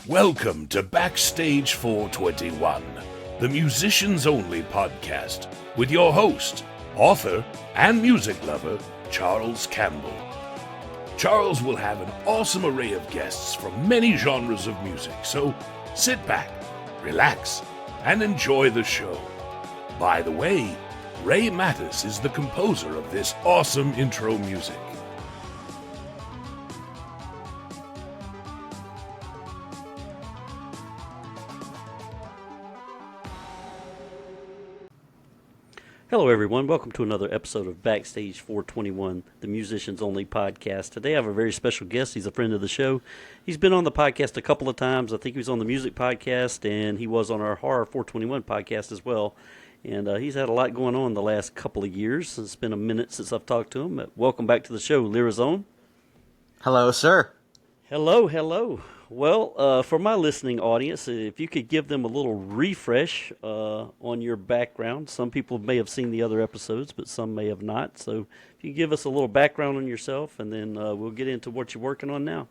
Welcome to Backstage 421, the musicians only podcast, with your host, author, and music lover, Charles Campbell. Charles will have an awesome array of guests from many genres of music, so sit back, relax, and enjoy the show. By the way, Ray Mattis is the composer of this awesome intro music. Hello everyone, welcome to another episode of Backstage 421, the Musicians Only podcast. Today I have a very special guest. He's a friend of the show. He's been on the podcast a couple of times. I think he was on the music podcast and he was on our Horror 421 podcast as well. And he's had a lot going on the last couple of years. It's been a minute since I've talked to him. Welcome back to the show, Lyrizone. Hello, sir. Hello. Well, for my listening audience, if you could give them a little refresh on your background. Some people may have seen the other episodes, but some may have not. So if you give us a little background on yourself, and then we'll get into what you're working on now.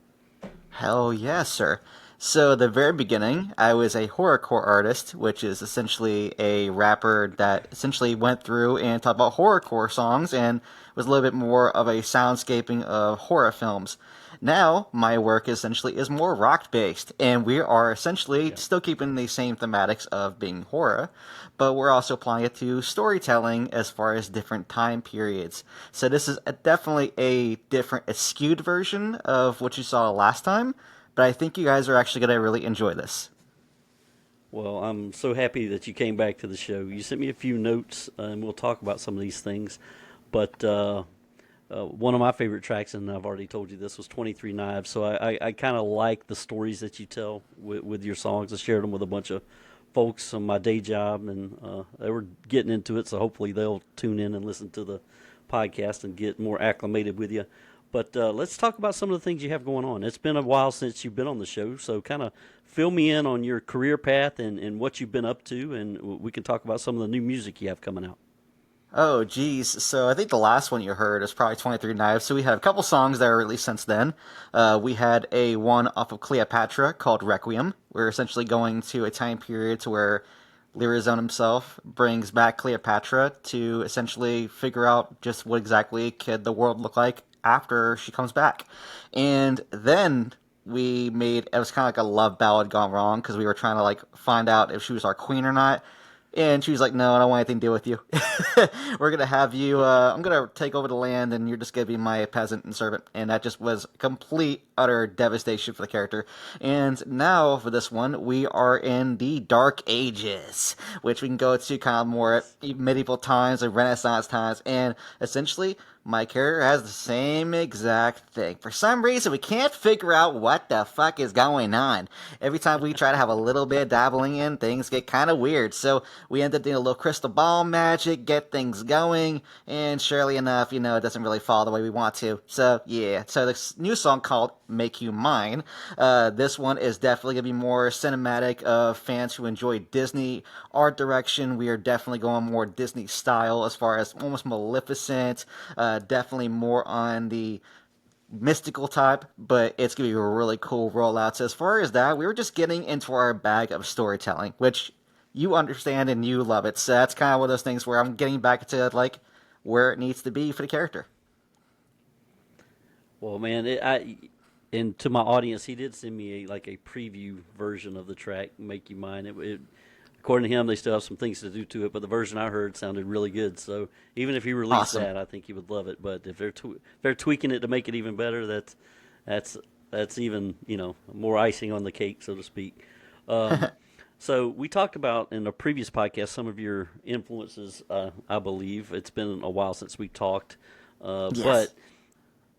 Hell yes, sir. So the very beginning, I was a horrorcore artist, which is essentially a rapper that essentially went through and talked about horrorcore songs and was a little bit more of a soundscaping of horror films. Now, my work essentially is more rock-based, and we are essentially still keeping the same thematics of being horror, but we're also applying it to storytelling as far as different time periods. So this is definitely a different, a skewed version of what you saw last time, but I think you guys are actually going to really enjoy this. Well, I'm so happy that you came back to the show. You sent me a few notes, and we'll talk about some of these things, but one of my favorite tracks, and I've already told you this, was 23 Knives. So I kind of like the stories that you tell with your songs. I shared them with a bunch of folks on my day job, and they were getting into it. So hopefully they'll tune in and listen to the podcast and get more acclimated with you. But let's talk about some of the things you have going on. It's been a while since you've been on the show, so kind of fill me in on your career path and what you've been up to, and we can talk about some of the new music you have coming out. Oh, geez. So I think the last one you heard is probably 23 Knives. So we had a couple songs that were released since then. We had a one off of Cleopatra called Requiem. We're essentially going to a time period to where Lyrizone himself brings back Cleopatra to essentially figure out just what exactly could the world look like after she comes back. And then we made, it was kind of like a love ballad gone wrong because we were trying to like find out if she was our queen or not. And she was like, no, I don't want anything to do with you. We're going to have you, I'm going to take over the land and you're just going to be my peasant and servant. And that just was complete, utter devastation for the character. And now for this one, we are in the Dark Ages, which we can go to kind of more medieval times and Renaissance times. And essentially, my character has the same exact thing. For some reason, we can't figure out what the fuck is going on. Every time we try to have a little bit of dabbling in, things get kind of weird. So we end up doing a little crystal ball magic, get things going, and surely enough, it doesn't really fall the way we want to. So, yeah. So this new song called Make You Mine, this one is definitely going to be more cinematic of fans who enjoy Disney art direction. We are definitely going more Disney style as far as almost Maleficent, definitely more on the mystical type, but it's going to be a really cool rollout. So as far as that, we were just getting into our bag of storytelling, which you understand and you love it. So that's kind of one of those things where I'm getting back to like where it needs to be for the character. Well, man, and to my audience, he did send me a preview version of the track "Make You Mine." According to him, they still have some things to do to it, but the version I heard sounded really good. So even if he released Awesome. that, I think he would love it. But if they're tweaking it to make it even better, that's even more icing on the cake, so to speak. So we talked about in a previous podcast some of your influences. I believe it's been a while since we talked, Yes. but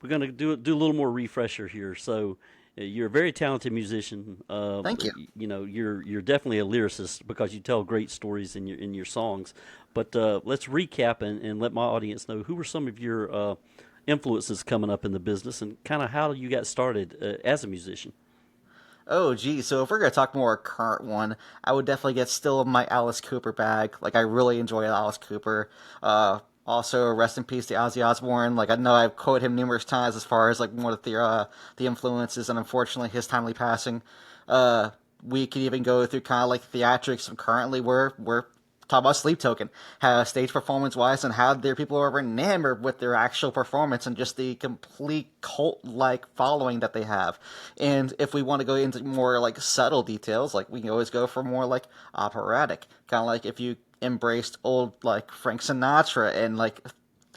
we're going to do a little more refresher here. So you're a very talented musician. Thank you. You're definitely a lyricist because you tell great stories in your songs. But let's recap and let my audience know who were some of your influences coming up in the business and kind of how you got started as a musician. Oh, geez. So if we're going to talk more current one, I would definitely get still my Alice Cooper bag. Like, I really enjoy Alice Cooper. Also, rest in peace to Ozzy Osbourne. Like I know I've quoted him numerous times as far as like one of the influences, and unfortunately his timely passing. Uh, we could even go through kind of like theatrics. Currently, we're talk about Sleep Token, how stage performance wise, and how their people are enamored with their actual performance and just the complete cult like following that they have. And if we want to go into more like subtle details, like we can always go for more like operatic, kind of like if you embraced old like Frank Sinatra and like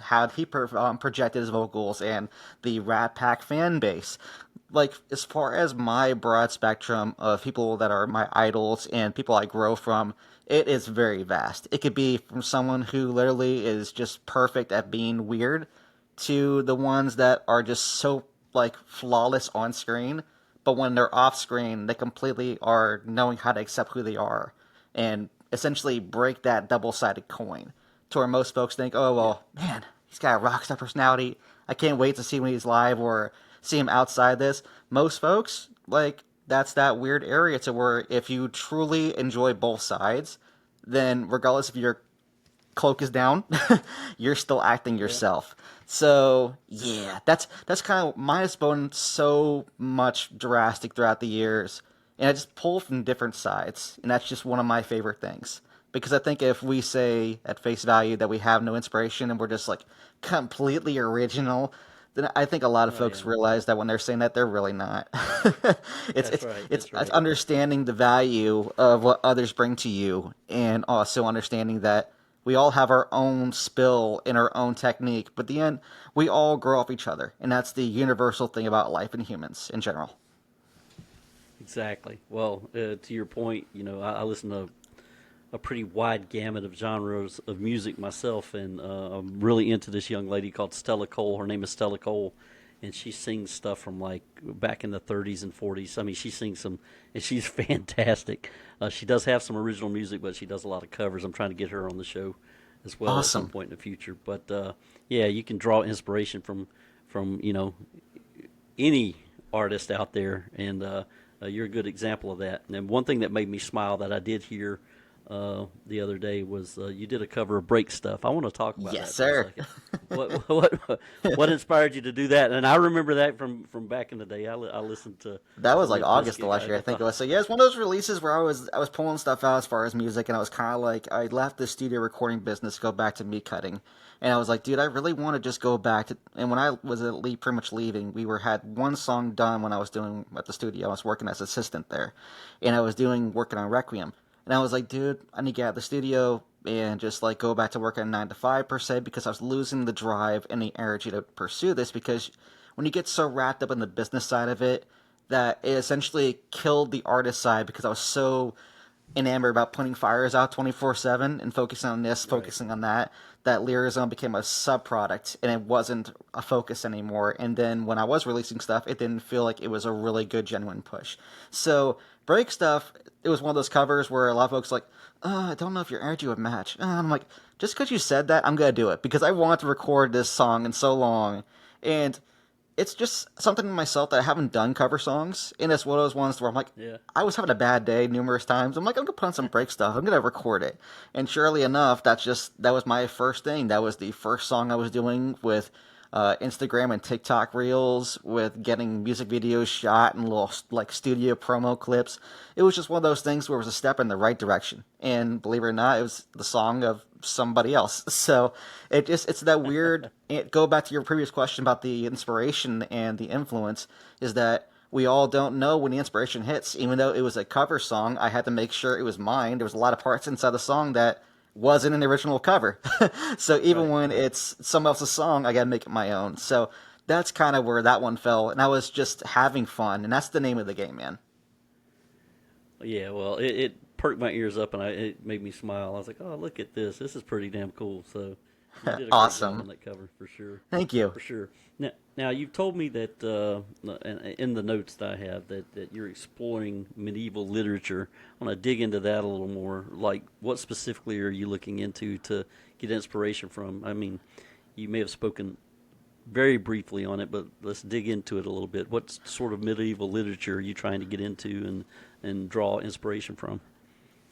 how he projected his vocals and the Rat Pack fan base. Like as far as my broad spectrum of people that are my idols and people I grow from, it is very vast. It could be from someone who literally is just perfect at being weird to the ones that are just so like flawless on screen, but when they're off screen, they completely are knowing how to accept who they are and essentially break that double-sided coin. To where most folks think, oh Yeah. well, man, he's got a rock star personality. I can't wait to see when he's live or see him outside this. Most folks, like, that's that weird area to where if you truly enjoy both sides, then regardless if your cloak is down, you're still acting Yeah. yourself. So yeah, that's kind of mine has been so much drastic throughout the years, and I just pull from different sides, and that's just one of my favorite things. Because I think if we say at face value that we have no inspiration and we're just like completely original, then I think a lot of Oh folks yeah. realize that when they're saying that they're really not. it's That's it's right. it's That's it's right. understanding the value of what others bring to you, and also understanding that we all have our own spill and our own technique, but in the end, we all grow off each other, and that's the universal thing about life and humans in general. Exactly. Well, to your point, I listen to a pretty wide gamut of genres of music myself, and I'm really into this young lady called Stella Cole. Her name is Stella Cole, and she sings stuff from like back in the 30s and 40s. I mean, she sings some, and she's fantastic. She does have some original music, but she does a lot of covers. I'm trying to get her on the show as well at some Awesome. point in the future. But yeah, you can draw inspiration from any artist out there, and you're a good example of that. And one thing that made me smile that I did hear the other day was you did a cover of Break Stuff. I want to talk about Yes, that for a sir. second. What inspired you to do that? And I remember that from back in the day. I listened to That was like Limp August of Bizkit. last year, I think it was. So yeah, it's one of those releases where I was pulling stuff out as far as music, and I was kind of like I left the studio recording business to go back to meat cutting, and I was like, dude, I really want to just go back to. And when I was pretty much leaving, we were had one song done when I was doing at the studio. I was working as assistant there, and I was working on Requiem, and I was like, dude, I need to get out of the studio and just like go back to work at 9 to 5 per se because I was losing the drive and the energy to pursue this because when you get so wrapped up in the business side of it that it essentially killed the artist side because I was so enamored about putting fires out 24/7 and focusing on this, Right. focusing on that, that Lyrizone became a sub product and it wasn't a focus anymore. And then when I was releasing stuff, it didn't feel like it was a really good, genuine push. So, Break Stuff, it was one of those covers where a lot of folks like, I don't know if your energy would match. I'm like, just because you said that, I'm going to do it because I want to record this song in so long. And it's just something in myself that I haven't done cover songs, and it's one of those ones where I'm like, Yeah. I was having a bad day numerous times. I'm like, I'm gonna put on some break stuff. I'm gonna record it, and surely enough, that was my first thing. That was the first song I was doing with Instagram and TikTok reels, with getting music videos shot and little like studio promo clips. It was just one of those things where it was a step in the right direction, and believe it or not, it was the song of somebody else. So it's that weird. Go back to your previous question about the inspiration and the influence. Is that we all don't know when the inspiration hits. Even though it was a cover song, I had to make sure it was mine. There was a lot of parts inside the song that wasn't in the original cover. So even Right. when Right. it's someone else's song, I gotta make it my own. So that's kind of where that one fell, and I was just having fun, and that's the name of the game, man. Yeah. Well, it perked my ears up, and it made me smile. I was like, oh, look at this. This is pretty damn cool. So you did a great job Awesome. on that cover for sure. Thank you. For sure. Now you've told me that in the notes that I have that you're exploring medieval literature. I want to dig into that a little more. Like, what specifically are you looking into to get inspiration from? I mean, you may have spoken very briefly on it, but let's dig into it a little bit. What sort of medieval literature are you trying to get into and draw inspiration from?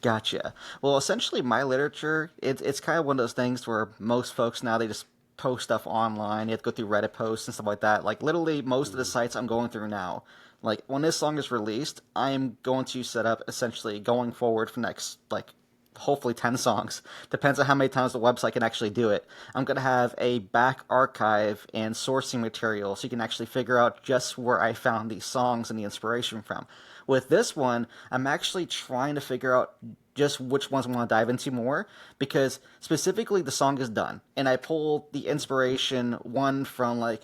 Gotcha. Well, essentially, my literature, it's kind of one of those things where most folks now they just post stuff online. You have to go through Reddit posts and stuff like that. Like literally, most of the Hmm. sites I'm going through now, like when this song is released, I am going to set up essentially going forward for next like hopefully 10 songs. Depends on how many times the website can actually do it. I'm going to have a back archive and sourcing material so you can actually figure out just where I found these songs and the inspiration from. With this one, I'm actually trying to figure out just which ones I want to dive into more because specifically the song is done and I pulled the inspiration one from like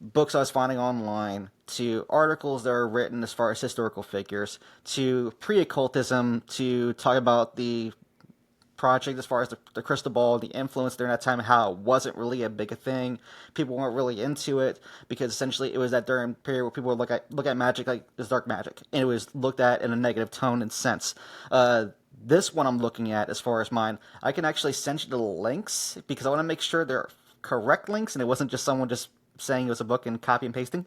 books I was finding online to articles that are written as far as historical figures to pre-occultism to talk about the project as far as the crystal ball, the influence during that time, and how it wasn't really a big a thing. People weren't really into it because essentially it was that during period where people would look at magic like it's dark magic, and it was looked at in a negative tone and sense. This one I'm looking at as far as mine, I can actually send you the links because I want to make sure they're correct links and it wasn't just someone just saying it was a book and copy and pasting.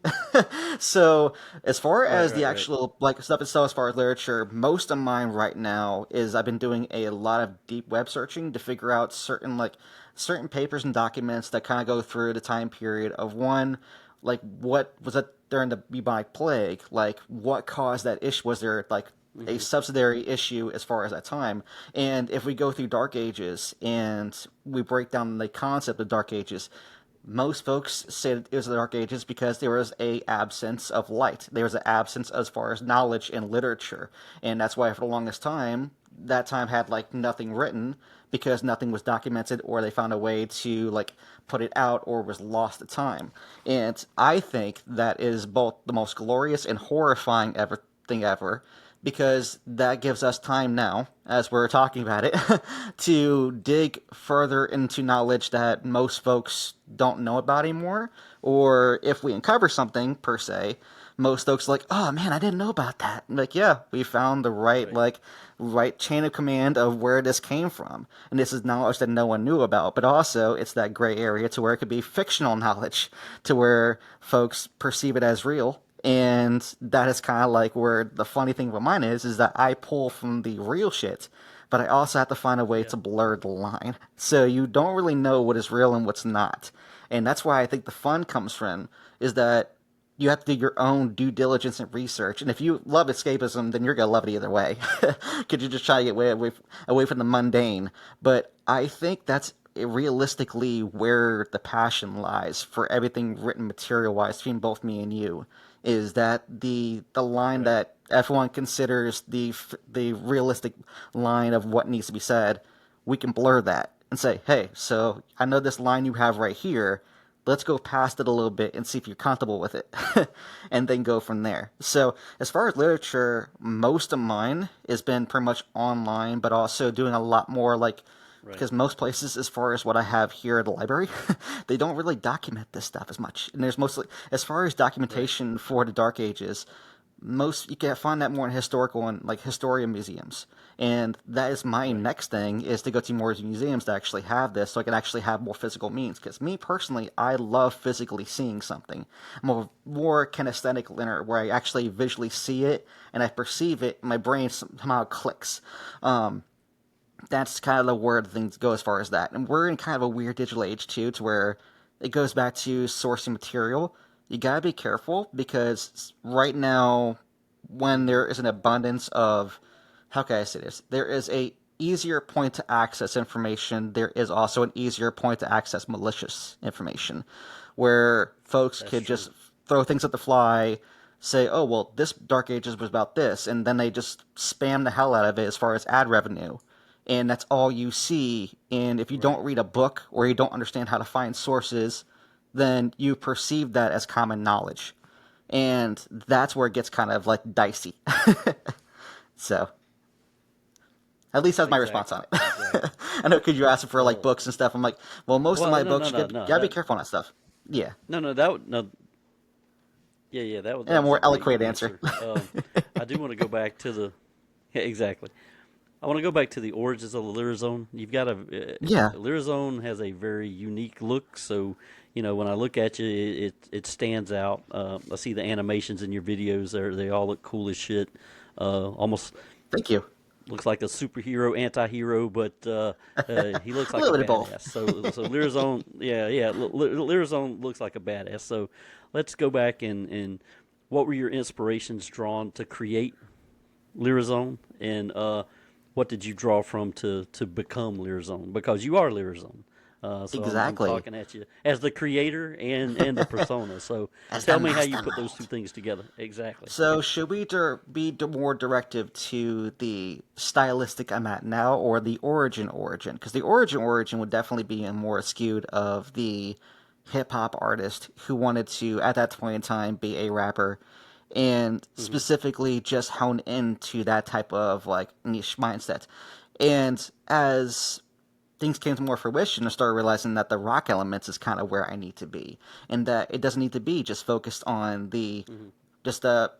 So as far Right, as the right, right. actual like stuff itself, as far as literature, most of mine right now is I've been doing a lot of deep web searching to figure out certain papers and documents that kind of go through the time period of one, like what was it during the bubonic plague, like what caused that issue? Was there like a Hmm. subsidiary issue as far as that time? And if we go through Dark Ages and we break down the concept of Dark Ages, most folks say it was the Dark Ages because there was a absence of light. There was an absence as far as knowledge and literature, and that's why for the longest time that time had like nothing written because nothing was documented or they found a way to like put it out or was lost to time. And I think that is both the most glorious and horrifying ever thing ever because that gives us time now, as we're talking about it, to dig further into knowledge that most folks don't know about anymore. Or if we uncover something per se, most folks are like, oh man, I didn't know about that. I'm like, yeah, we found the Right. right chain of command of where this came from. And this is knowledge that no one knew about. But also it's that gray area to where it could be fictional knowledge, to where folks perceive it as real, and that is kind of like where the funny thing about mine is that I pull from the real shit, but I also have to find a way Yeah. to blur the line. So you don't really know what is real and what's not. And that's why I think the fun comes from is that you have to do your own due diligence and research. And if you love escapism, then you're going to love it either way. Because you just try to get away from the mundane. But I think that's realistically where the passion lies for everything written material wise between both me and you is that the line Right. that everyone considers the realistic line of what needs to be said, we can blur that and say, hey, so I know this line you have right here. Let's go past it a little bit and see if you're comfortable with it, and then go from there. So, as far as literature, most of mine has been pretty much online, but also doing a lot more like Right. because most places, as far as what I have here at the library, they don't really document this stuff as much. And there's mostly, as far as Right. documentation for the Dark Ages, most you can find that more in historical and like historian museums. And that is my Right. next thing is to go to more museums to actually have this, so I can actually have more physical means. Because me personally, I love physically seeing something. I'm a more kinesthetic learner where I actually visually see it and I perceive it. And my brain somehow clicks. That's kind of the word things go as far as that. And we're in kind of a weird digital age too, to where it goes back to sourcing material. You gotta be careful because right now, when Hmm. there is an abundance of, how can I say this? There is a easier point to access information. There is also an easier point to access malicious information, where folks That's could true. just throw things at the fly, say, oh well, this Dark Ages was about this, and then they just spam the hell out of it as far as ad revenue, and that's all you see. And if you Right. don't read a book or you don't understand how to find sources, then you perceive that as common knowledge. And that's where it gets kind of like dicey. So, at least that's my response Exactly. on it. Exactly. I know because you asked for like Well. books and stuff. I'm like, well, most of Well. my No. books, No. you No. No. gotta be That. careful on that stuff. Yeah. No. No. That. No. Yeah. Yeah. That And a was a more great eloquent answer. answer. I do want to go back to the. Yeah, exactly. I want to go back to the origins of the Lyrizone. You've got a Yeah. Lyrizone has a very unique look. So when I look at you, it stands out. I see the animations in your videos. They all look cool as shit. Almost Thank you. looks like a superhero, anti-hero, but he looks A like a little bit of both. badass. So Lyrizone, yeah, Lyrizone looks like a badass. So let's go back and what were your inspirations drawn to create Lyrizone, and what did you draw from to become Lyrizone? Because you are Lyrizone. So I'm Exactly. talking at you as the creator and the persona. So As the tell me how you put those two mastermind. things together. Exactly. So, should we more directive to the stylistic I'm at now, or the origin? Because the origin would definitely be more skewed of the hip hop artist who wanted to, at that point in time, be a rapper, and Hmm. specifically just hone into that type of like niche mindset. And as things came to more fruition, I started realizing that the rock elements is kind of where I need to be, and that it doesn't need to be just focused on Hmm.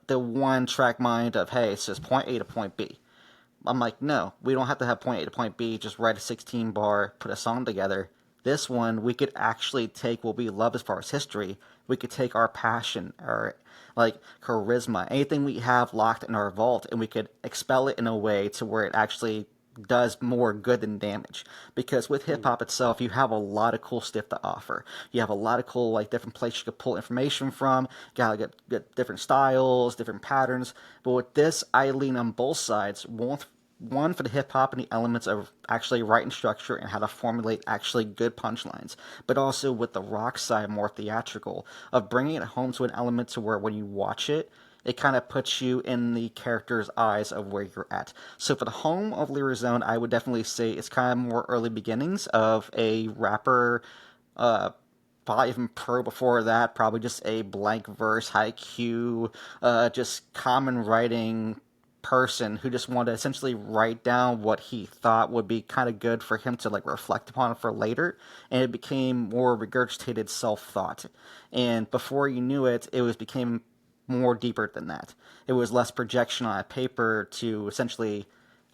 the one track mind of, hey, it's just point A to point B. I'm like, no, we don't have to have point A to point B. Just write a 16 bar, put a song together. This one, we could actually take what we love as far as history. We could take our passion, our like charisma, anything we have locked in our vault, and we could expel it in a way to where it actually does more good than damage. Because with hip Hmm. hop itself, you have a lot of cool stuff to offer. You have a lot of cool like different places you could pull information from. You gotta get different styles, different patterns. But with this, I lean on both sides. One for the hip hop and the elements of actually writing structure and how to formulate actually good punchlines, but also with the rock side, more theatrical, of bringing it home to an element to where when you watch it, it kind of puts you in the character's eyes of where you're at. So for the home of Lyrizone, I would definitely say it's kind of more early beginnings of a rapper. Uh, Probably even pro before that, probably just a blank verse, haiku, just common writing person who just wanted to essentially write down what he thought would be kind of good for him to like reflect upon for later, and it became more regurgitated self-thought. And before you knew it, it was became more deeper than that. It was less projection on a paper to essentially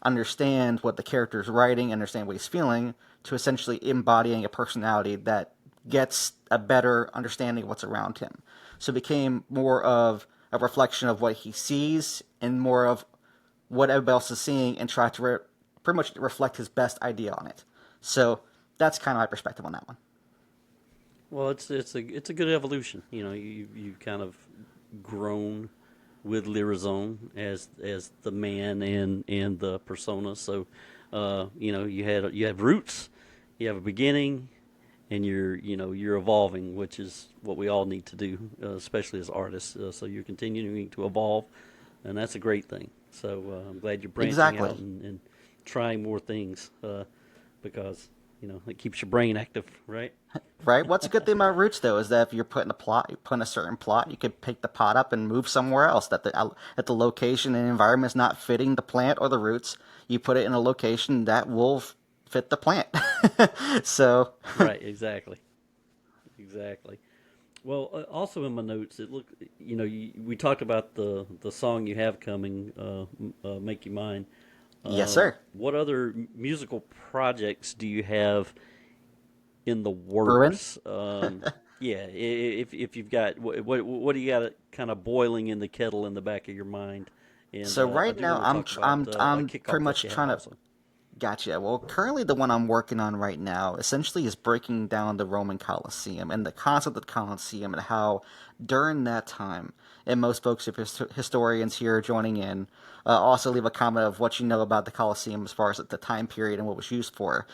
understand what the character is writing, understand what he's feeling, to essentially embodying a personality that gets a better understanding of what's around him. So it became more of a reflection of what he sees and more of what everybody else is seeing, and try to pretty much reflect his best idea on it. So that's kind of my perspective on that one. Well, it's a good evolution. You know, you kind of grown with Lyrizone as the man and the persona. So, you know, you have roots, you have a beginning, and you're evolving, which is what we all need to do, especially as artists. So you're continuing to evolve, and that's a great thing. So I'm glad you're branching out Exactly. and trying more things, because it keeps your brain active, right? Right? What's a good thing about roots though is that if you're putting a plot, you put in a certain plot, you could pick the pot up and move somewhere else. That the location and environment is not fitting the plant or the roots, you put it in a location that will fit the plant. So Right, exactly, exactly. Well, also in my notes, it looked, we talked about the song you have coming, "Make You Mine." yes, sir. What other musical projects do you have in the Bruin. works? Yeah, if you've got what do you got kind of boiling in the kettle in the back of your mind? And So I right do now, want to talk about a I'm pretty kickoff that much you have trying to. also. Gotcha. Well, currently the one I'm working on right now essentially is breaking down the Roman Colosseum and the concept of the Colosseum, and how during that time, and most folks, if historians here joining in, also leave a comment of what you know about the Colosseum as far as the time period and what it was used for.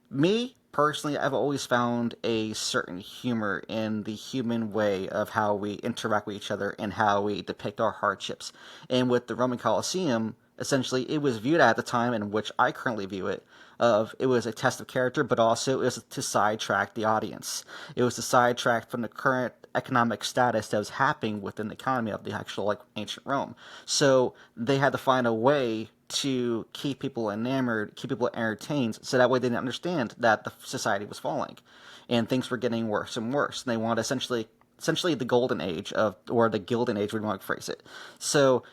Me personally, I've always found a certain humor in the human way of how we interact with each other and how we depict our hardships. And with the Roman Colosseum, essentially, it was viewed at the time in which I currently view it. Of it was a test of character, but also it was to sidetrack the audience. It was to sidetrack from the current economic status that was happening within the economy of the actual like ancient Rome. So they had to find a way to keep people enamored, keep people entertained, so that way they didn't understand that the society was falling and things were getting worse and worse. And they wanted essentially the golden age of, or the gilded age, we want to phrase it. So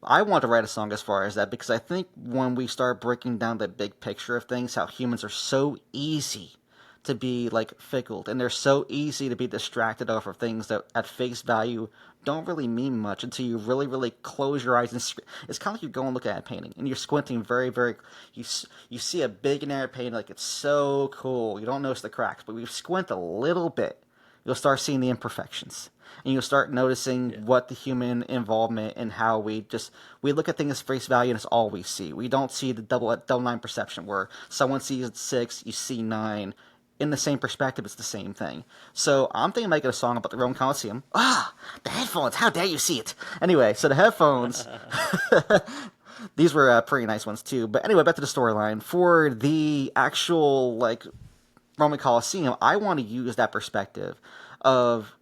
I want to write a song as far as that, because I think when we start breaking down the big picture of things, how humans are so easy to be like fickle, and they're so easy to be distracted over things that at face value don't really mean much until you really, really close your eyes and it's kind of like you go and look at a painting and you're squinting very, very. You see a big and narrow painting like it's so cool. You don't notice the cracks, but you squint a little bit, you'll start seeing the imperfections. And you'll start noticing what the human involvement and how we look at things as face value and it's all we see. We don't see the double line perception where someone sees 6, you see 9. In the same perspective, it's the same thing. So I'm thinking of making a song about the Roman Colosseum. The headphones! How dare you see it? Anyway, so the headphones. These were pretty nice ones too. But anyway, back to the storyline. For the actual Roman Colosseum, I want to use that perspective of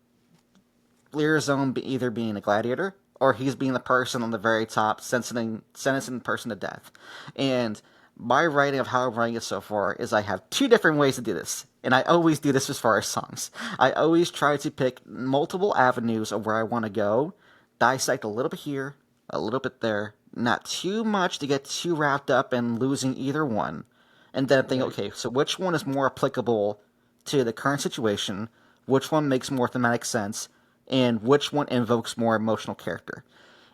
Lyrizone either being a gladiator or he's being the person on the very top sentencing the person to death. And my writing of how I'm writing it so far is I have 2 different ways to do this. And I always do this as far as songs. I always try to pick multiple avenues of where I want to go, dissect a little bit here, a little bit there, not too much to get too wrapped up in losing either one. And then think, okay, so which one is more applicable to the current situation? Which one makes more thematic sense? And which one invokes more emotional character?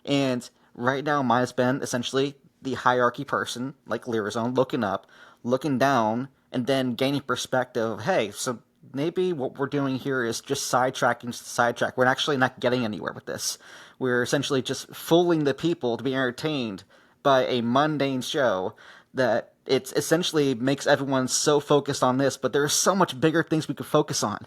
And right now, mine has been essentially the hierarchy person, like Lyrizone, looking up, looking down, and then gaining perspective. Hey, so maybe what we're doing here is just sidetracking to sidetrack. We're actually not getting anywhere with this. We're essentially just fooling the people to be entertained by a mundane show that it essentially makes everyone so focused on this, but there are so much bigger things we could focus on.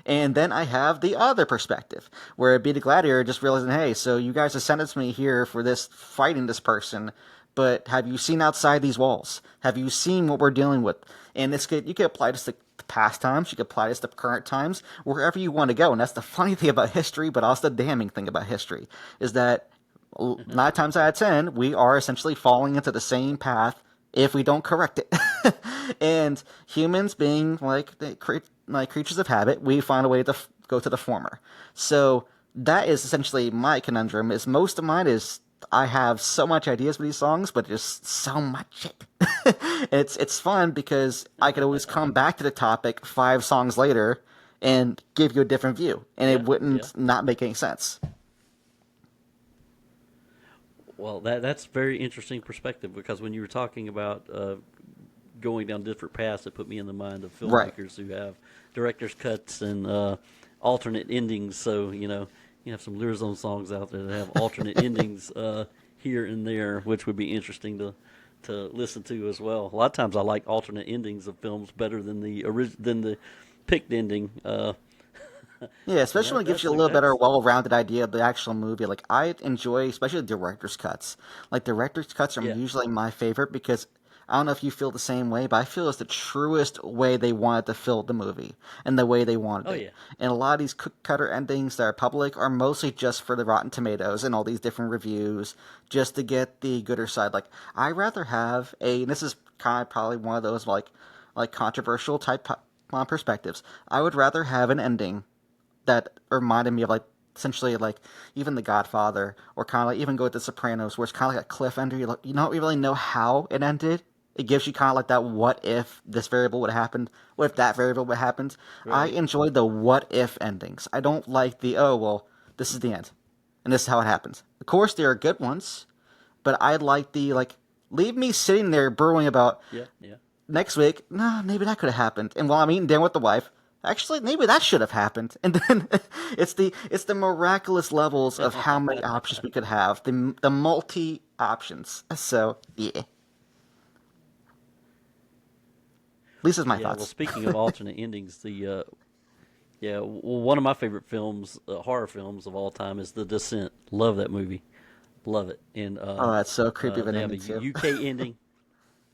And then I have the other perspective, where it'd be the gladiator just realizing, hey, so you guys have sentenced me here for this, fighting this person, but have you seen outside these walls? Have you seen what we're dealing with? And you could apply this to past times, you could apply this to current times, wherever you want to go. And that's the funny thing about history, but also the damning thing about history, is that 9 times out of 10, we are essentially falling into the same path if we don't correct it. And humans being creatures of habit, we find a way to go to the former. So that is essentially my conundrum. Is most of mine is I have so much ideas for these songs, but just so much shit. It's fun because I could always come back to the topic 5 songs later and give you a different view, and it wouldn't not make any sense. Well, that's very interesting perspective, because when you were talking about going down different paths, it put me in the mind of filmmakers who have director's cuts and alternate endings. So, you have some Lyrizone songs out there that have alternate endings here and there, which would be interesting to listen to as well. A lot of times I like alternate endings of films better than the picked ending. Yeah, especially when it gives you a little better, well-rounded idea of the actual movie. Like, I enjoy, especially the director's cuts. Like, director's cuts are usually my favorite because I don't know if you feel the same way, but I feel it's the truest way they wanted to fill the movie and the way they wanted it. Yeah. And a lot of these cookie-cutter endings that are public are mostly just for the Rotten Tomatoes and all these different reviews, just to get the gooder side. Like, I'd rather have and this is kind of probably one of those, like controversial type perspectives. I would rather have an ending that reminded me of essentially even The Godfather, or kind of even go with The Sopranos, where it's kind of like a cliff ender. You don't really know how it ended. It gives you kind of like that what if this variable would have happened, what if that variable would have happened. Right. I enjoy the what if endings. I don't like the this is the end and this is how it happens. Of course there are good ones, but I like the leave me sitting there brewing about next week, no, maybe that could have happened. And while I'm eating dinner with the wife, actually, maybe that should have happened. And then it's the miraculous levels of how many options we could have, the multi options. So yeah, Lisa's my thoughts. Well, speaking of alternate endings, one of my favorite films, horror films of all time, is The Descent. Love that movie, love it. And that's so creepy. They have a UK ending.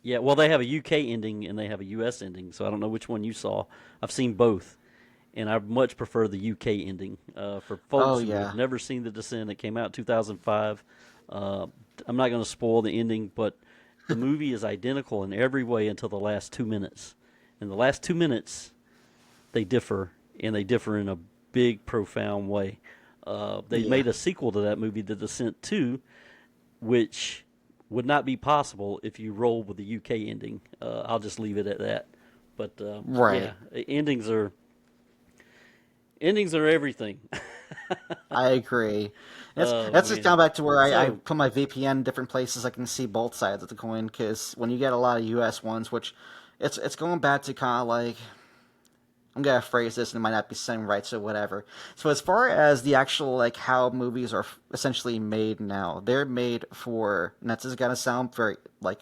Yeah, well, they have a UK ending and they have a US ending, so I don't know which one you saw. I've seen both, and I much prefer the UK ending. For folks who have never seen The Descent, it came out in 2005. I'm not going to spoil the ending, but the movie is identical in every way until the last 2 minutes. In the last 2 minutes, they differ, and they differ in a big, profound way. They made a sequel to that movie, The Descent 2, which would not be possible if you roll with the UK ending. I'll just leave it at that. But Right. yeah, endings are everything. I agree. Oh That's just man. down back to where I So put my VPN in different places. I can see both sides of the coin because when you get a lot of U.S. ones, which it's going back to kind of like I'm gonna phrase this and it might not be saying right, so whatever. So as far as the actual like how movies are essentially made now, they're made for. And that's just gonna sound very like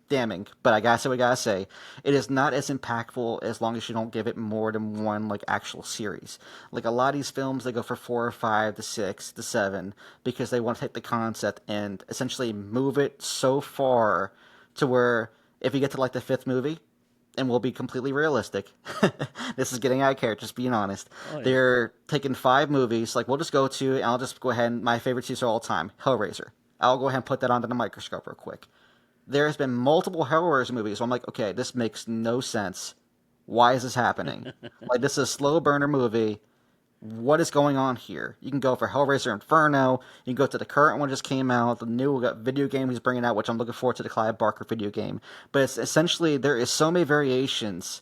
damning, but I gotta say what I gotta say. It is not as impactful as long as you don't give it more than one like actual series. Like a lot of these films, they go for 4 or 5 to 6 to 7 because they want to take the concept and essentially move it so far to where if you get to like the fifth movie, and we'll be completely realistic. This is getting out of character, just being honest. oh yeah. They're taking 5 movies. Like, we'll just go to, and I'll just go ahead and my favorite series of all time, Hellraiser. I'll go ahead and put that under the microscope real quick. There's been multiple Hellraiser movies, so I'm like, okay, this makes no sense. Why is this happening? Like, this is a slow burner movie. What is going on here? You can go for Hellraiser Inferno. You can go to the current one just came out, the new video game he's bringing out, which I'm looking forward to the Clive Barker video game. But it's essentially there is so many variations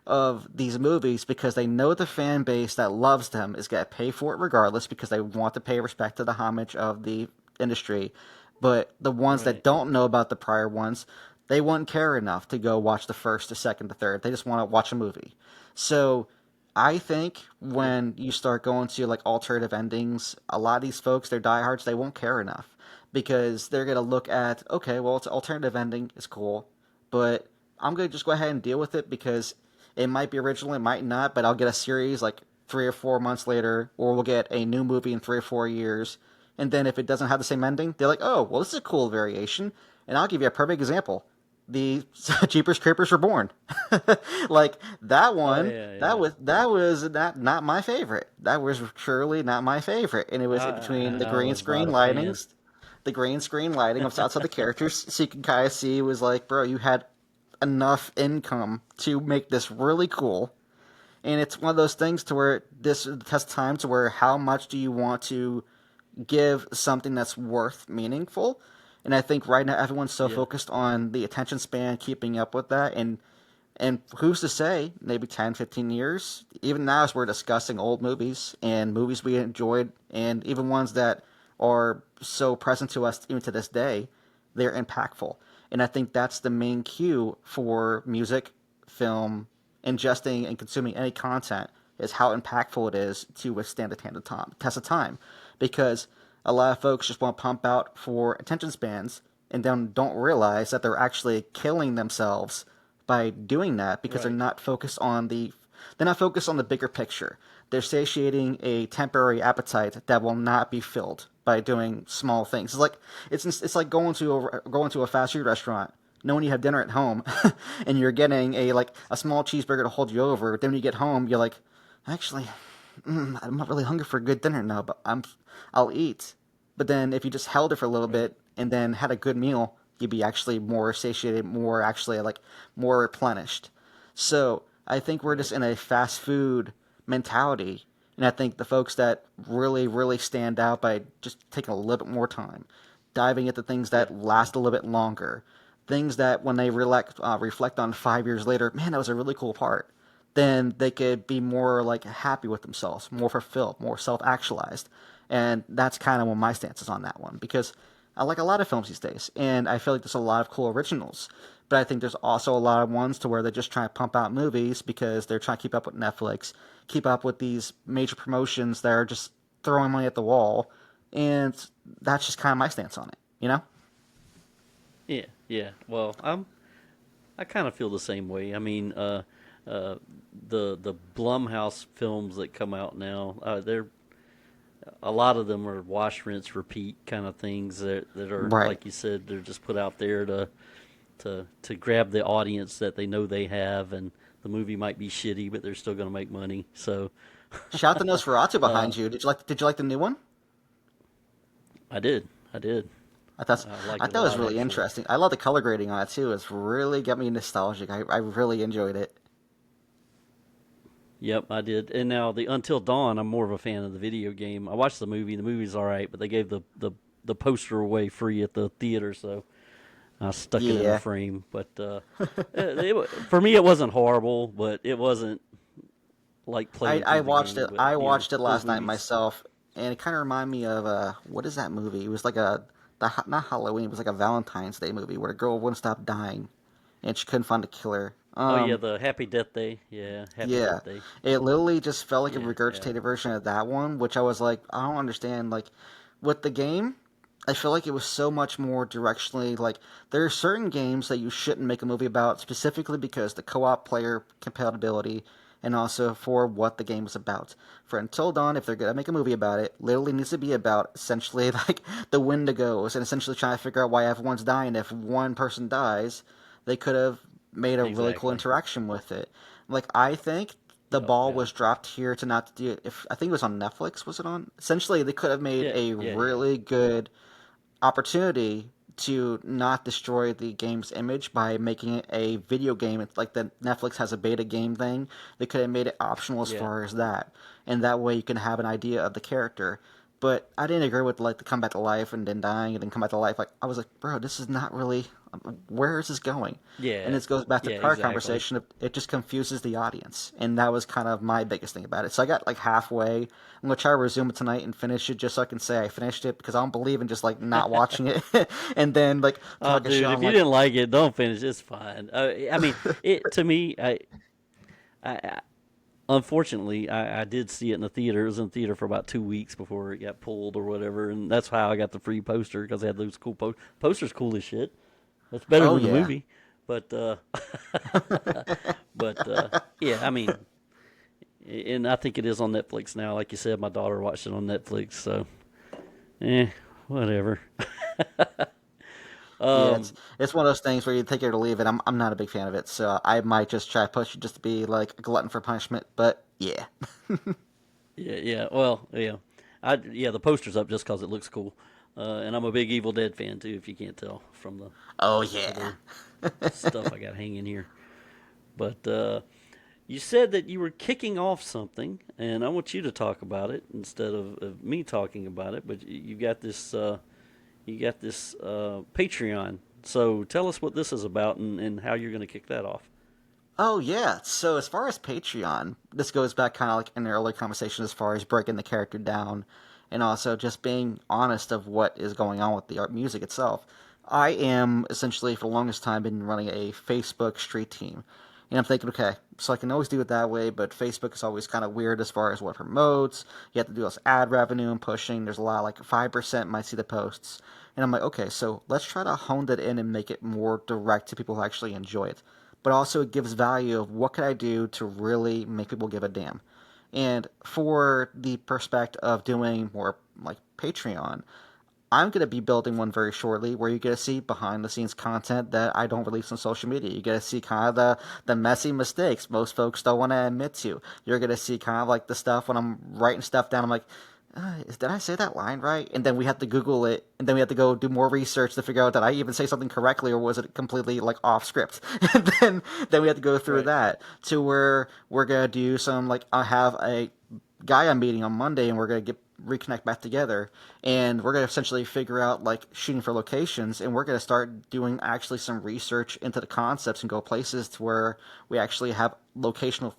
of these movies because they know the fan base that loves them is going to pay for it regardless because they want to pay respect to the homage of the industry. But the ones that Right. don't know about the prior ones, they wouldn't care enough to go watch the first, the second, the third. They just want to watch a movie. So I think Yeah. when you start going to like alternative endings, a lot of these folks, they're diehards, they won't care enough because they're gonna look at, okay, well, it's an alternative ending, it's cool, but I'm gonna just go ahead and deal with it because it might be original, it might not, but I'll get a series like 3 or 4 months later, or we'll get a new movie in 3 or 4 years, and then if it doesn't have the same ending, they're like, oh, well, this is a cool variation, and I'll give you a perfect example. The Jeepers Creepers Reborn. Like that Oh one, yeah, that yeah. was that was not my favorite. That was truly not my favorite, and it was between the I green was screen not a fan. lightings, the green screen lighting of outside the characters, so you can kind of see it was like, bro, you had enough income to make this really cool, and it's one of those things to where this has time to where how much do you want to give something that's worth meaningful. And I think right now everyone's so Yeah. focused on the attention span, keeping up with that, and who's to say, maybe 10, 15 years, even now as we're discussing old movies and movies we enjoyed, and even ones that are so present to us even to this day, they're impactful. And I think that's the main cue for music, film, ingesting and consuming any content is how impactful it is to withstand the test of time. Because a lot of folks just want to pump out for attention spans and then don't realize that they're actually killing themselves by doing that because Right. they're not focused on the bigger picture. They're satiating a temporary appetite that will not be filled by doing small things. It's like going to a fast food restaurant knowing you have dinner at home and you're getting a small cheeseburger to hold you over. Then when you get home, you're like, actually, I'm not really hungry for a good dinner now, but I'll eat. But then if you just held it for a little Right. bit and then had a good meal, you'd be actually more satiated, more actually like more replenished. So I think we're just Right. in a fast food mentality. And I think the folks that really, really stand out by just taking a little bit more time, diving into things Yeah. that Yeah. last a little bit longer, things that when they reflect on 5 years later, man, that was a really cool part, then they could be more like happy with themselves, more fulfilled, more self-actualized. And that's kind of what my stance is on that one because I like a lot of films these days, and I feel like there's a lot of cool originals. But I think there's also a lot of ones to where they're just trying to pump out movies because they're trying to keep up with Netflix, keep up with these major promotions that are just throwing money at the wall, and that's just kind of my stance on it. You know? Yeah. Yeah. Well, I kind of feel the same way. I mean, uh, the Blumhouse films that come out now, they're a lot of them are wash, rinse, repeat kind of things that are Right. like you said, they're just put out there to grab the audience that they know they have, and the movie might be shitty, but they're still going to make money. So Shout the Nosferatu uh, behind you. Did you like the new one? I did, I did, I thought I liked I it a thought it was lot really actually. interesting. I love the color grading on it too. It's really got me nostalgic. I really enjoyed it. Yep, I did. And now the Until Dawn, I'm more of a fan of the video game. I watched the movie. The movie's all right, but they gave the poster away free at the theater, so I stuck it in a Yeah, frame, but for me it wasn't horrible, but it wasn't like playing I through the watched game. it. But I you know, watched it those last night movies. myself, and it kind of reminded me of what is that movie? It was like not Halloween. It was like a Valentine's Day movie where the girl wouldn't stop dying, and she couldn't find a killer. Oh yeah, the Happy Death Day. Yeah, Happy Yeah, Death Day. it literally just felt like a Yeah, yeah, regurgitated version of that one, which I was like, I don't understand. Like, with the game, I feel like it was so much more directionally. Like, there are certain games that you shouldn't make a movie about specifically because the co-op player compatibility and also for what the game is about. For Until Dawn, if they're gonna make a movie about it, literally needs to be about essentially like the Wendigos and essentially trying to figure out why everyone's dying. If one person dies, they could have made a really cool exactly. interaction with it. Like I think the Yep, ball yep. was dropped here to not do it. If I think it was on Netflix, was it on? Essentially, they could have made Yeah, a yeah, yeah. really good opportunity to not destroy the game's image by making it a video game. It's like the Netflix has a beta game thing. They could have made it optional as Yeah. far as that, and that way you can have an idea of the character. But I didn't agree with like the come back to life and then dying and then come back to life. Like I was like, bro, this is not really. Where is this going? And Yeah. this goes back to Yeah, prior exactly. conversation. It just confuses the audience, and that was kind of my biggest thing about it. So I got like halfway. I'm gonna try to resume it tonight and finish it just so I can say I finished it because I don't believe in just like not watching it and then like Oh, talking shit dude, if on you like, didn't like it, don't finish. It's fine. I mean, it to me, I unfortunately, I did see it in the theater. It was in the theater for about 2 weeks before it got pulled or whatever, and that's how I got the free poster because they had those cool posters. Cool as shit. That's better oh than the yeah, movie. But but yeah, I mean, and I think it is on Netflix now. Like you said, my daughter watched it on Netflix, so whatever. yeah. Um, It's one of those things where you take it or leave it. I'm not a big fan of it, so I might just try to push it just to be like a glutton for punishment. But yeah, yeah, yeah. Well, yeah, yeah. The poster's up just because it looks cool, and I'm a big Evil Dead fan too. If you can't tell from the oh yeah. other stuff I got hanging here, but you said that you were kicking off something, and I want you to talk about it instead of me talking about it. But you got this, Patreon. So tell us what this is about and how you're going to kick that off. Oh yeah. So as far as Patreon, this goes back kind of like an early conversation as far as breaking the character down, and also just being honest of what is going on with the art music itself. I am essentially for the longest time been running a Facebook street team, and I'm thinking, okay, so I can always do it that way, but Facebook is always kind of weird as far as what promotes. You have to do this ad revenue and pushing. There's a lot like 5% might see the posts, and I'm like, okay, so let's try to hone that in and make it more direct to people who actually enjoy it, but also it gives value of what could I do to really make people give a damn. And for the perspective of doing more like Patreon, I'm going to be building one very shortly where you get to see behind the scenes content that I don't release on social media. You get to see kind of the messy mistakes most folks don't want to admit to. You're going to see kind of like the stuff when I'm writing stuff down. I'm like, did I say that line right? And then we have to Google it, and then we have to go do more research to figure out did I even say something correctly or was it completely like off script? And then we have to go through Right. that to where we're gonna do some like I have a guy I'm meeting on Monday, and we're gonna get reconnect back together, and we're gonna essentially figure out like shooting for locations, and we're gonna start doing actually some research into the concepts and go places to where we actually have locational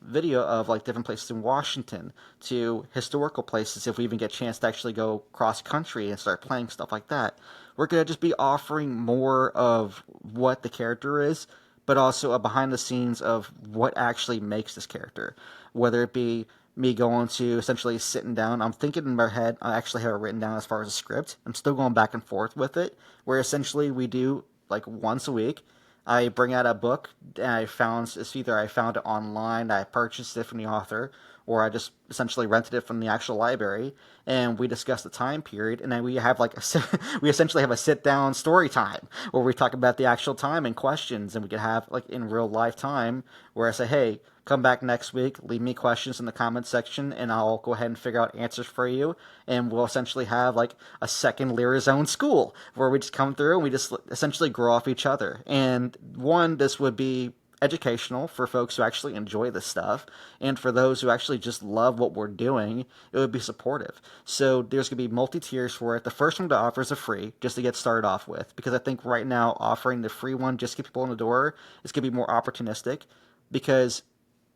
video of like different places in Washington to historical places if we even get a chance to actually go cross country and start playing stuff like that. We're going to just be offering more of what the character is, but also a behind the scenes of what actually makes this character. Whether it be me going to essentially sitting down, I'm thinking in my head, I actually have it written down as far as a script. I'm still going back and forth with it, where essentially we do like once a week I bring out a book and I found it's either I found it online, I purchased it from the author, or I just essentially rented it from the actual library, and we discuss the time period, and then we have like we essentially have a sit down story time where we talk about the actual time and questions, and we can have like in real life time where I say, hey, come back next week, leave me questions in the comment section, and I'll go ahead and figure out answers for you. And we'll essentially have like a second Lyrizone school where we just come through and we just essentially grow off each other. And one, this would be educational for folks who actually enjoy this stuff, and for those who actually just love what we're doing, it would be supportive. So there's going to be multi-tiers for it. The first one to offer is a free, just to get started off with, because I think right now offering the free one just to get people in the door is going to be more opportunistic, because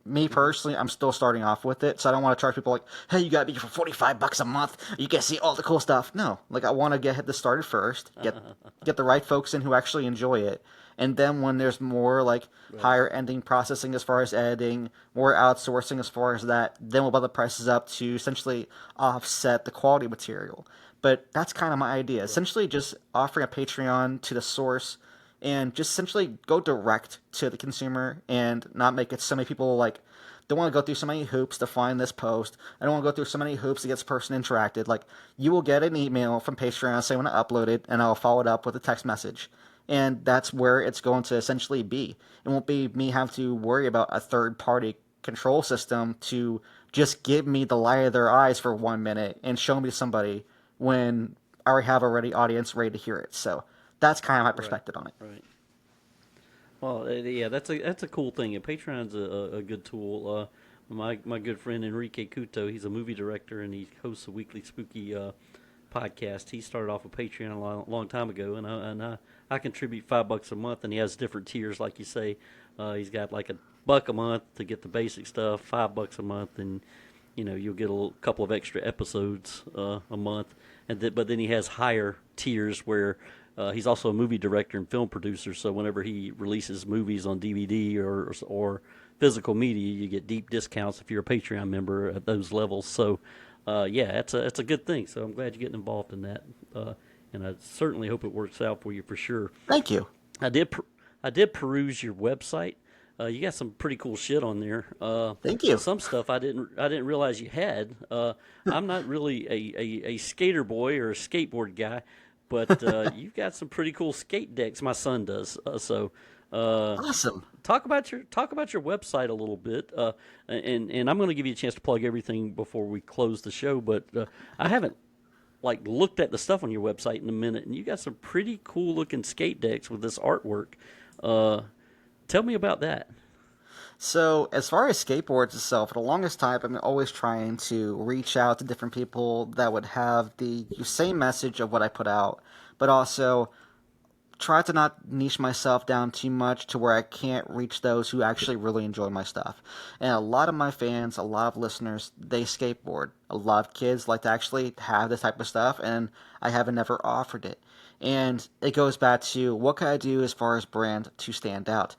me personally, I'm still starting off with it, so I don't want to charge people like, "Hey, you got to be here for $45 a month. You can see all the cool stuff." No, like I want to get this started first, get the right folks in who actually enjoy it, and then when there's more like Right. higher ending processing as far as editing, more outsourcing as far as that, then we'll build the prices up to essentially offset the quality material. But that's kind of my idea. Right. Essentially, just offering a Patreon to the source and just essentially go direct to the consumer and not make it so many people like don't want to go through so many hoops to find this post. I don't want to go through so many hoops to get this person interacted. Like, you will get an email from Patreon saying when I upload it, and I'll follow it up with a text message. And that's where it's going to essentially be. It won't be me having to worry about a third party control system to just give me the light of their eyes for 1 minute and show me to somebody when I already have audience ready to hear it. So that's kind of my Right. perspective on it. Right. Well, yeah, that's a cool thing. And Patreon's a good tool. My good friend Enrique Couto, he's a movie director and he hosts a weekly spooky podcast. He started off with Patreon a long time ago, and I contribute $5 a month, and he has different tiers, like you say. He's got like a buck a month to get the basic stuff, $5 a month, and you'll get a couple of extra episodes a month, but then he has higher tiers where he's also a movie director and film producer. So whenever he releases movies on DVD or physical media, you get deep discounts if you're a Patreon member at those levels. So yeah, it's a good thing. So I'm glad you're getting involved in that, and I certainly hope it works out for you for sure. Thank you. I did I did peruse your website. You got some pretty cool shit on there. Thank you. Some stuff I didn't realize you had. I'm not really a skater boy or a skateboard guy, but you've got some pretty cool skate decks. My son does. Uh, Awesome. talk about your website a little bit, and I'm going to give you a chance to plug everything before we close the show. But I haven't like looked at the stuff on your website in a minute, and you got some pretty cool looking skate decks with this artwork. Uh, Tell me about that. So, as far as skateboards itself, for the longest time, I'm always trying to reach out to different people that would have the same message of what I put out, but also try to not niche myself down too much to where I can't reach those who actually really enjoy my stuff. And a lot of my fans, a lot of listeners, they skateboard. A lot of kids like to actually have this type of stuff, and I haven't never offered it. And it goes back to what can I do as far as brand to stand out?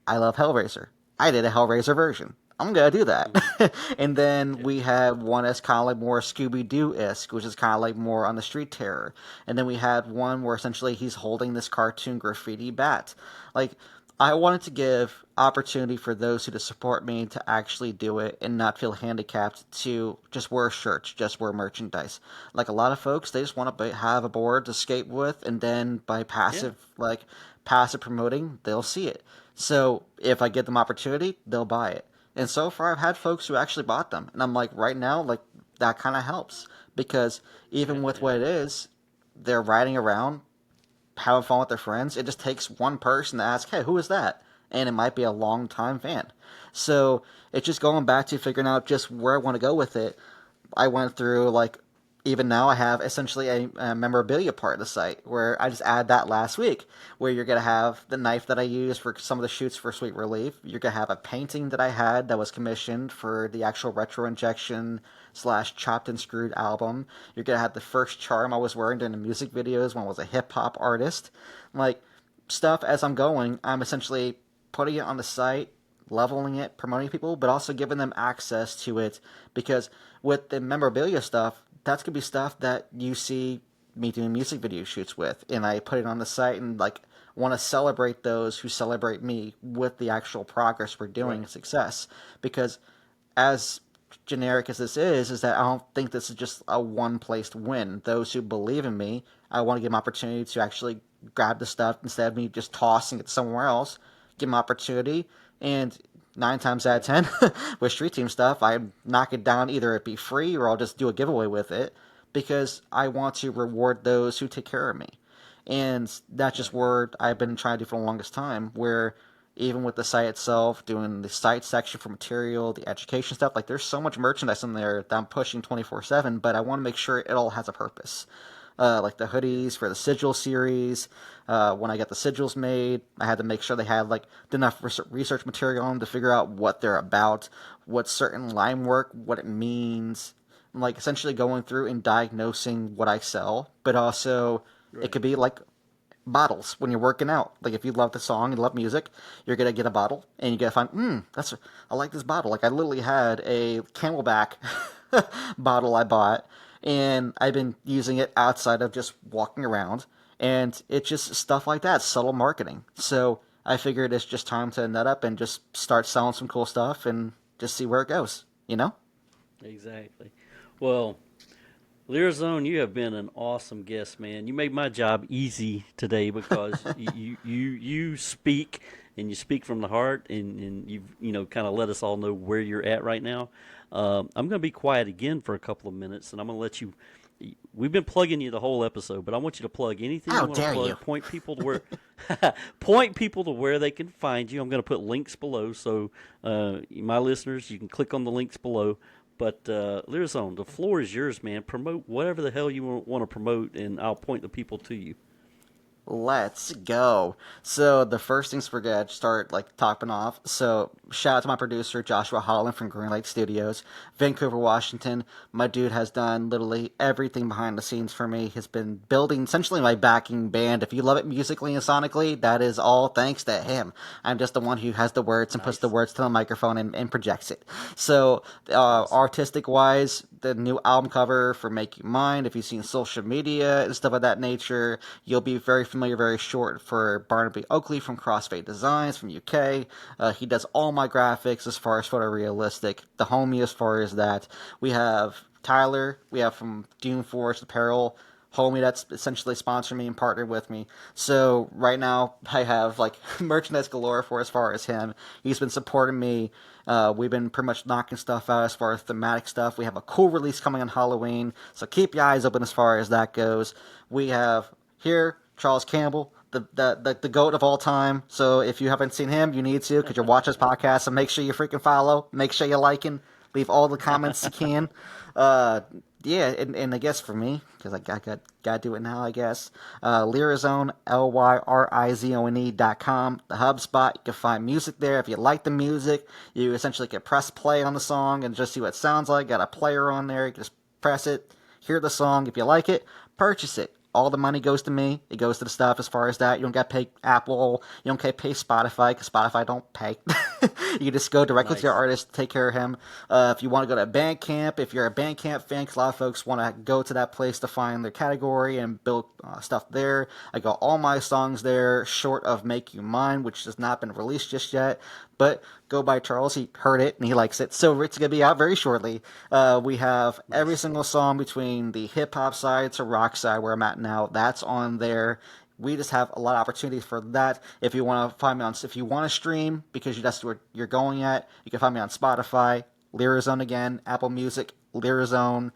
I love Hellraiser. I did a Hellraiser version. I'm gonna do that. And then Yeah. we have one that's kind of like more Scooby Doo esque, which is kind of like more on the street terror. And then we had one where essentially he's holding this cartoon graffiti bat. Like, I wanted to give opportunity for those who to support me to actually do it and not feel handicapped to just wear shirts, just wear merchandise. Like a lot of folks, they just want to have a board to skate with, and then by Yeah. passive promoting, they'll see it. So if I give them opportunity, they'll buy it. And so far, I've had folks who actually bought them, and I'm like, right now, like that kind of helps because Yeah. even with Yeah. what it is, they're riding around having fun with their friends. It just takes one person to ask, "Hey, who is that?" And it might be a long time fan. So it's just going back to figuring out just where I want to go with it. I went through like even now I have essentially a memorabilia part of the site where I just add that last week where you're gonna have the knife that I use for some of the shoots for Sweet Relief. You're gonna have a painting that I had that was commissioned for the actual Retro Injection slash Chopped and Screwed album. You're gonna have the first charm I was wearing during the music videos when I was a hip hop artist. Like stuff as I'm going, I'm essentially putting it on the site, leveling it, promoting people, but also giving them access to it because with the memorabilia stuff, that's gonna be stuff that you see me doing music video shoots with, and I put it on the site and like want to celebrate those who celebrate me with the actual progress we're doing Right. and success. Because as generic as this is that I don't think this is just a one placed win. Those who believe in me, I want to give them opportunity to actually grab the stuff instead of me just tossing it somewhere else. Give them opportunity, and 9 times out of Right. 10 with street team stuff, I knock it down. Either it be free or I'll just do a giveaway with it because I want to reward those who take care of me. And that's just Right. where I've been trying to do for the longest time. Where even with the site itself, doing the site section for material, the education stuff. Like, there's so much merchandise in there that I'm pushing 24/7, but I want to make sure it all has a purpose. Like the hoodies for the sigil series. When I got the sigils made, I had to make sure they had like enough research material on them to figure out what they're about, what certain line work, what it means. Like essentially going through and diagnosing what I sell, but also it Right. could be like bottles when you're working out. Like if you love the song and love music, you're gonna get a bottle and you gotta find, I like this bottle. Like I literally had a Camelback bottle I bought, and I've been using it outside of just walking around, and it's just stuff like that, subtle marketing. So I figured it's just time to nut up and just start selling some cool stuff and just see where it goes. You know? Exactly. Well, Lyrizone, you have been an awesome guest, man. You made my job easy today because you speak and you speak from the heart, and you've kind of let us all know where you're at right now. I'm going to be quiet again for a couple of minutes, and I'm going to let you. We've been plugging you the whole episode, but I want you to plug anything How you want to dare you? plug. Point people to where point people to where they can find you. I'm going to put links below, so my listeners, you can click on the links below. But Lyrizone, the floor is yours, man. Promote whatever the hell you want to promote, and I'll point the people to you. Let's go. So the first things we're gonna start like topping off. So shout out to my producer Joshua Holland from Green Lake Studios, Vancouver, Washington. My dude has done literally everything behind the scenes for me. Has been building essentially my backing band. If you love it musically and sonically, that is all thanks to him. I'm just the one who has the words and puts the Nice. words to the microphone and projects it. So Awesome. artistic wise, the new album cover for Make You Mine. If you've seen social media and stuff of that nature, you'll be very familiar, very short for Barnaby Oakley from Crossfade Designs from UK. He does all my graphics as far as photorealistic. The homie as far as that. We have Tyler. We have from Dune Forest Apparel. Homie that's essentially sponsored me and partnered with me. So right now I have like merchandise galore for as far as him. He's been supporting me. We've been pretty much knocking stuff out as far as thematic stuff. We have a cool release coming on Halloween, so keep your eyes open as far as that goes. We have here Charles Campbell, the goat of all time. So if you haven't seen him, you need to because you're watching this podcast. So make sure you freaking follow. Make sure you're liking. Leave all the comments you can. Uh, yeah, and I guess for me, because I gotta do it now, I guess. Lyrizone, Lyrizone.com, the hub spot. You can find music there. If you like the music, you essentially can press play on the song and just see what it sounds like. Got a player on there. You can just press it, hear the song. If you like it, purchase it. All the money goes to me. It goes to the stuff as far as that. You don't got to pay Apple. You don't got to pay Spotify because Spotify don't pay. You just go directly to your Nice. artist, take care of him. If you want to go to Bandcamp, if you're a Bandcamp fan, because a lot of folks want to go to that place to find their category and build stuff there. I got all my songs there, short of Make You Mine, which has not been released just yet. But go by Charles. He heard it and he likes it. So it's going to be out very shortly. We have every Nice. single song between the hip hop side to rock side where I'm at now. That's on there. We just have a lot of opportunities for that. If you want to find me on, if you want to stream because that's where you're going at, you can find me on Spotify, Lyrizone again, Apple Music, Lyrizone,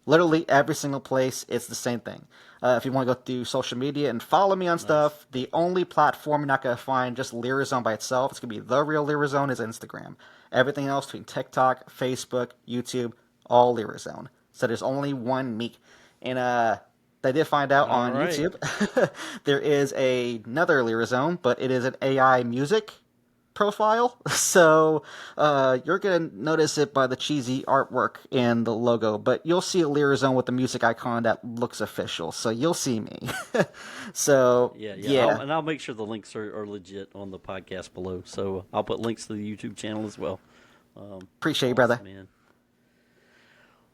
literally every single place. It's the same thing. If you want to go through social media and follow me on Nice. stuff, the only platform you're not going to find just Lyrizone by itself, it's going to be The Real Lyrizone, is Instagram. Everything else between TikTok, Facebook, YouTube, all Lyrizone. So there's only one me. And I did find out All on right. YouTube there is another Lyrizone, but it is an AI music profile. So you're going to notice it by the cheesy artwork and the logo, but you'll see a Lyrizone with the music icon that looks official. So you'll see me. So Yeah, yeah. yeah, I'll make sure the links are legit on the podcast below. So I'll put links to the YouTube channel as well. appreciate you, brother. Awesome, man.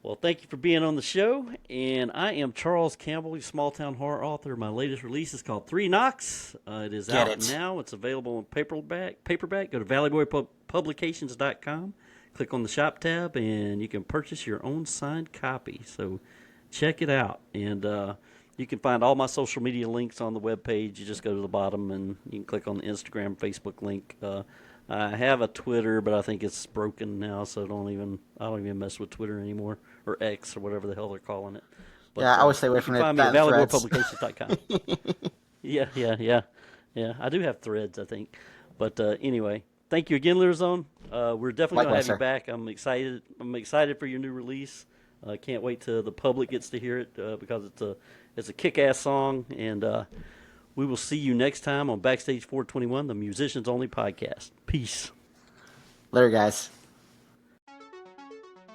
Well, thank you for being on the show. And I am Charles Campbell, your small town horror author. My latest release is called Three Knocks. It is Get out it. now. It's available in paperback. Go to valleyboypublications.com. Click on the shop tab, and you can purchase your own signed copy. So check it out. And you can find all my social media links on the webpage. You just go to the bottom, and you can click on the Instagram, Facebook link. I have a Twitter, but I think it's broken now, so I don't even mess with Twitter anymore, or X, or whatever the hell they're calling it. Yeah, But I would stay away you can from it. find me That at and threads. valleyboypublications.com. Yeah, yeah, yeah, yeah. I do have threads, I think. But anyway, thank you again, Lyrizone. We're definitely going to have Likewise, you back. I'm excited. I'm excited for your new release. Can't wait till the public gets to hear it because it's a kick-ass song. And we will see you next time on Backstage 421, the Musicians Only podcast. Peace. Later, guys.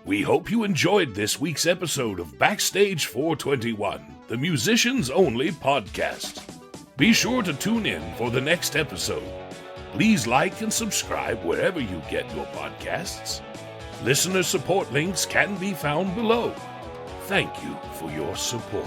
We hope you enjoyed this week's episode of Backstage 421, the Musicians Only podcast. Be sure to tune in for the next episode. Please like and subscribe wherever you get your podcasts. Listener support links can be found below. Thank you for your support.